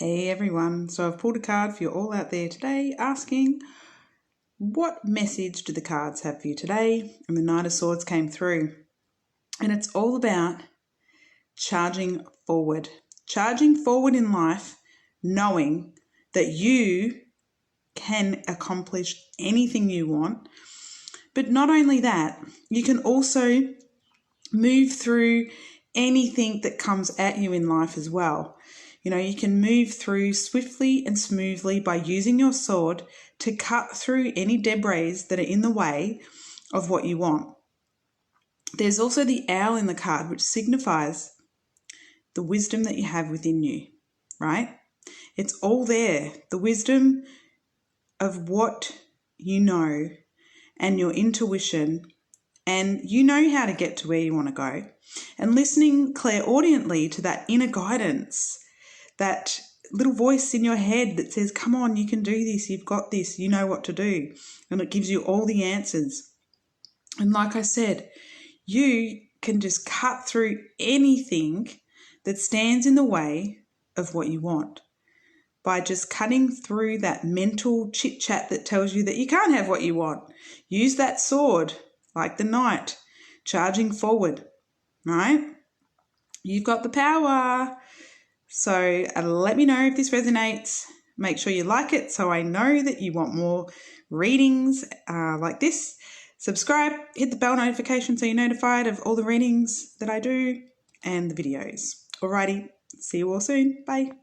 Hey everyone, so I've pulled a card for you all out there today asking what message do the cards have for you today? And the Knight of Swords came through. And it's all about charging forward in life, knowing that you can accomplish anything you want. But not only that, you can also move through anything that comes at you in life as well. You know, you can move through swiftly and smoothly by using your sword to cut through any debris that are in the way of what you want. There's also the owl in the card, which signifies the wisdom that you have within you, right? It's all there. The wisdom of what you know and your intuition, and you know how to get to where you want to go. And listening clairaudiently to that inner guidance, that little voice in your head that says, come on, you can do this, you've got this, you know what to do. And it gives you all the answers. And like I said, you can just cut through anything that stands in the way of what you want by just cutting through that mental chit-chat that tells you that you can't have what you want. Use that sword, like the knight, charging forward, right? You've got the power. So let me know if this resonates. Make sure you like it so I know that you want more readings like this. Subscribe, hit the bell notification so you're notified of all the readings that I do and the videos. Alrighty, see you all soon. Bye.